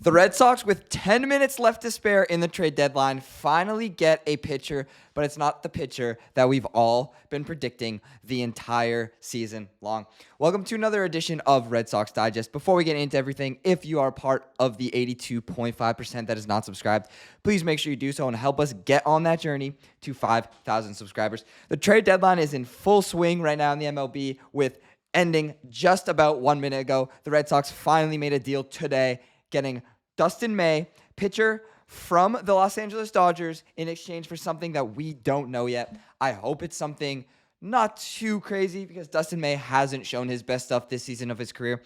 The Red Sox, with 10 minutes left to spare in the trade deadline, finally get a pitcher, but it's not the pitcher that we've all been predicting the entire season long. Welcome to another edition of Red Sox Digest. Before we get into everything, if you are part of the 82.5% that is not subscribed, please make sure you do so and help us get on that journey to 5,000 subscribers. The trade deadline is in full swing right now in the MLB, with ending just about 1 minute ago. The Red Sox finally made a deal today, getting Dustin May, pitcher from the Los Angeles Dodgers, in exchange for something that we don't know yet. I hope it's something not too crazy, because Dustin May hasn't shown his best stuff this season of his career.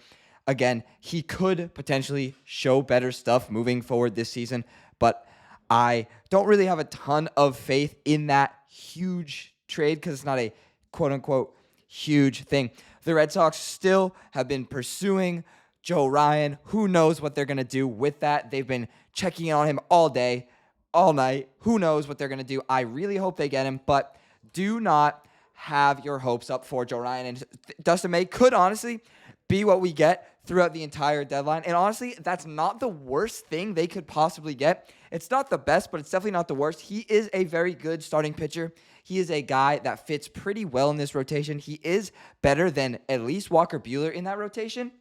Again, he could potentially show better stuff moving forward this season, but I don't really have a ton of faith in that huge trade, because it's not a quote-unquote huge thing. The Red Sox still have been pursuing Joe Ryan. Who knows what they're going to do with that? They've been checking on him all day, all night. Who knows what they're going to do? I really hope they get him, but do not have your hopes up for Joe Ryan. And Dustin May could honestly be what we get throughout the entire deadline. And honestly, that's not the worst thing they could possibly get. It's not the best, but it's definitely not the worst. He is a very good starting pitcher. He is a guy that fits pretty well in this rotation. He is better than at least Walker Buehler in that rotation.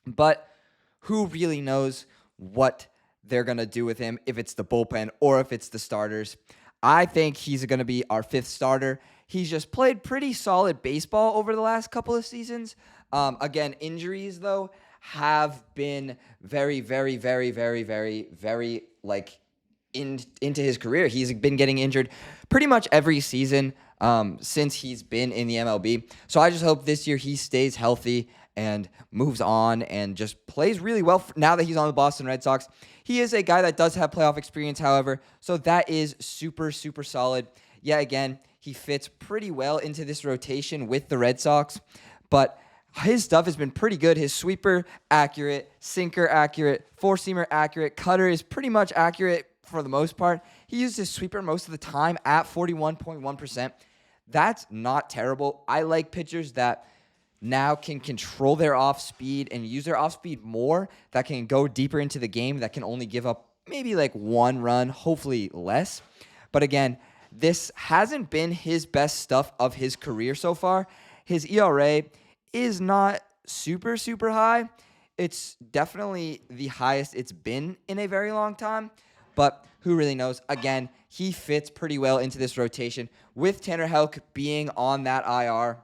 But who really knows what they're going to do with him, if it's the bullpen or if it's the starters. I think he's going to be our fifth starter. He's just played pretty solid baseball over the last couple of seasons. Again, injuries, though, have been very, very, very, very, very, very, into his career. He's been getting injured pretty much every season since he's been in the MLB. So I just hope this year he stays healthy and moves on and just plays really well now that he's on the Boston Red Sox. He is a guy that does have playoff experience, however, so that is super, super solid. Yeah, again, he fits pretty well into this rotation with the Red Sox, but his stuff has been pretty good. His sweeper, accurate. Sinker, accurate. Four-seamer, accurate. Cutter is pretty much accurate for the most part. He uses his sweeper most of the time at 41.1%. That's not terrible. I like pitchers that now can control their off speed and use their off speed more, that can go deeper into the game, that can only give up maybe like one run, hopefully less. But again, this hasn't been his best stuff of his career so far. His ERA is not super, super high. It's definitely the highest it's been in a very long time, but who really knows? Again, he fits pretty well into this rotation with Tanner Houck being on that IR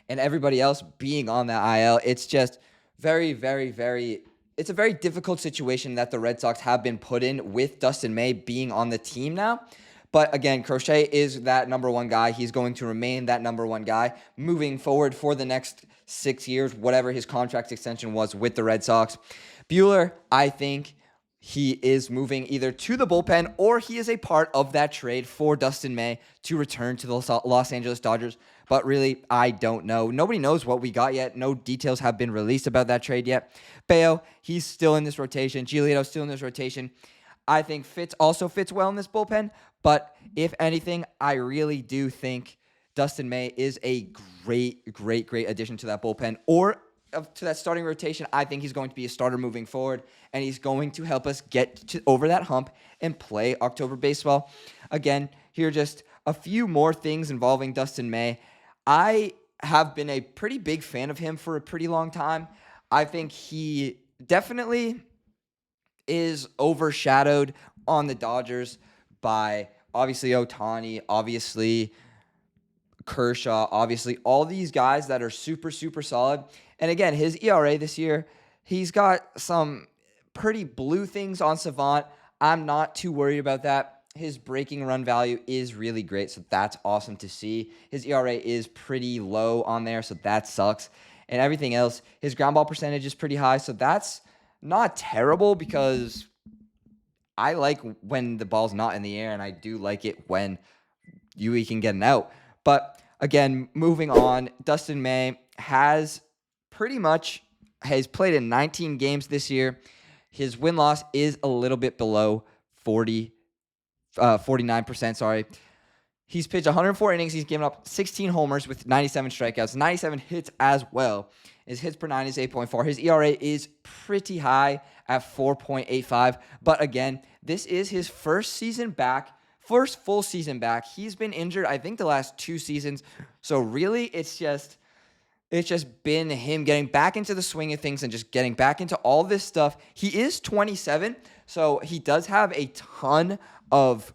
and everybody else being on that IL. It's just very, very, very, it's a very difficult situation that the Red Sox have been put in with Dustin May being on the team now. But again, Crochet is that number one guy. He's going to remain that number one guy moving forward for the next 6 years, whatever his contract extension was with the Red Sox. Buehler, I think he is moving either to the bullpen or he is a part of that trade for Dustin May to return to the Los Angeles Dodgers. But really, I don't know. Nobody knows what we got yet. No details have been released about that trade yet. Bello, he's still in this rotation. Giolito's still in this rotation. I think also fits well in this bullpen. But if anything, I really do think Dustin May is a great, great, great addition to that bullpen or to that starting rotation. I think he's going to be a starter moving forward, and he's going to help us get over that hump and play October baseball. Again, here are just a few more things involving Dustin May. I have been a pretty big fan of him for a pretty long time. I think he definitely is overshadowed on the Dodgers by obviously Ohtani, obviously Kershaw, obviously all these guys that are super, super solid. And again, his ERA this year, he's got some pretty blue things on Savant. I'm not too worried about that. His breaking run value is really great, so that's awesome to see. His ERA is pretty low on there, so that sucks. And everything else, his ground ball percentage is pretty high, so that's not terrible, because I like when the ball's not in the air, and I do like it when we can get an out. But again, moving on, Dustin May has played in 19 games this year. His win-loss is a little bit below 49%, sorry. He's pitched 104 innings. He's given up 16 homers with 97 strikeouts, 97 hits as well. His hits per nine is 8.4. His ERA is pretty high at 4.85. But again, this is his first full season back. He's been injured, I think, the last 2 seasons. So really, it's just been him getting back into the swing of things and just getting back into all this stuff. He is 27, so he does have a ton of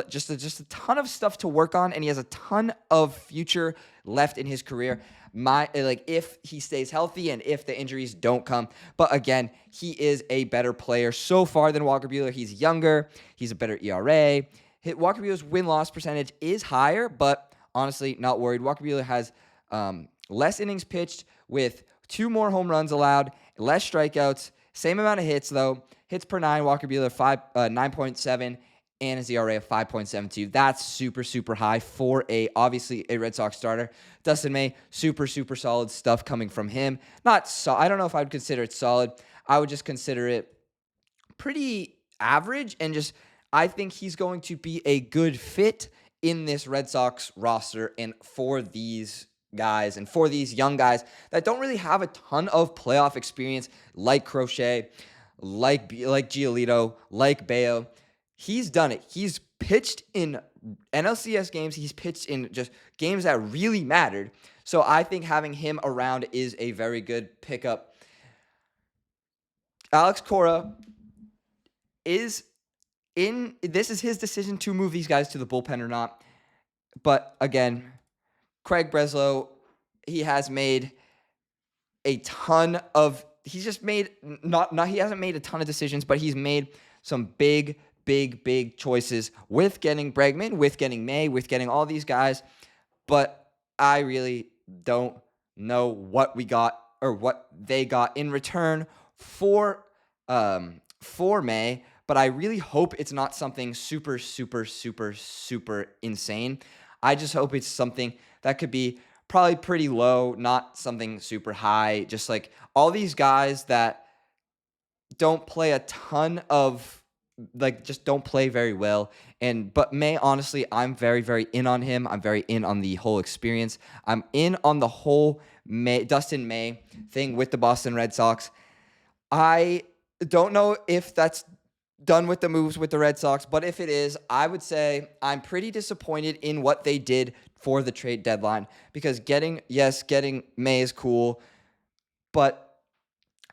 just a ton of stuff to work on, and he has a ton of future left in his career. If he stays healthy and if the injuries don't come. But again, he is a better player so far than Walker Buehler. He's younger. He's a better ERA. Walker Buehler's win-loss percentage is higher, but honestly, not worried. Walker Buehler has less innings pitched with 2 more home runs allowed, less strikeouts, same amount of hits though. Hits per 9, Walker Buehler 9.7, and his ERA of 5.72. That's super, super high for obviously a Red Sox starter. Dustin May, super, super solid stuff coming from him. I don't know if I would consider it solid. I would just consider it pretty average, and I think he's going to be a good fit in this Red Sox roster and for these guys and for these young guys that don't really have a ton of playoff experience like Crochet, like Giolito, like Bello. He's done it. He's pitched in NLCS games. He's pitched in just games that really mattered. So I think having him around is a very good pickup. Alex Cora this is his decision to move these guys to the bullpen or not. But again, Craig Breslow, he has made a ton of, he hasn't made a ton of decisions, but he's made some big choices with getting Bregman, with getting May, with getting all these guys. But I really don't know what we got or what they got in return for May. But I really hope it's not something super, super, super, super insane. I just hope it's something that could be probably pretty low, not something super high. Just like all these guys that don't play a ton of, just don't play very well. But May, honestly, I'm very, very in on him. I'm very in on the whole experience. I'm in on the whole Dustin May thing with the Boston Red Sox. I don't know if that's done with the moves with the Red Sox, but if it is, I would say I'm pretty disappointed in what they did for the trade deadline, because getting May is cool, but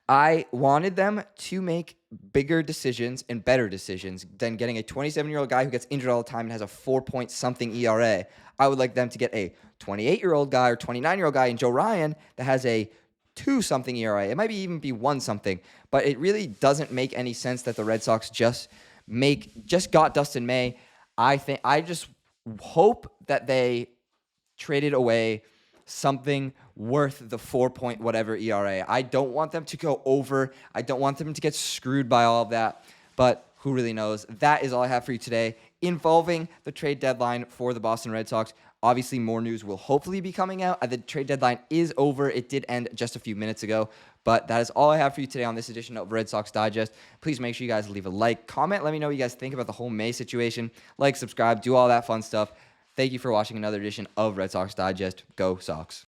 I wanted them to make bigger decisions and better decisions than getting a 27-year-old guy who gets injured all the time and has a 4-point-something ERA. I would like them to get a 28-year-old guy or 29-year-old guy in Joe Ryan that has a 2-something ERA. It might even be 1-something, but it really doesn't make any sense that the Red Sox just got Dustin May. I just hope that they traded away something worth the 4-point whatever ERA. I don't want them to go over. I don't want them to get screwed by all of that, but who really knows? That is all I have for you today involving the trade deadline for the Boston Red Sox. Obviously, more news will hopefully be coming out. The trade deadline is over. It did end just a few minutes ago. But that is all I have for you today on this edition of Red Sox Digest. Please make sure you guys leave a like, comment, let me know what you guys think about the whole May situation. Like, subscribe, do all that fun stuff. Thank you for watching another edition of Red Sox Digest. Go Sox.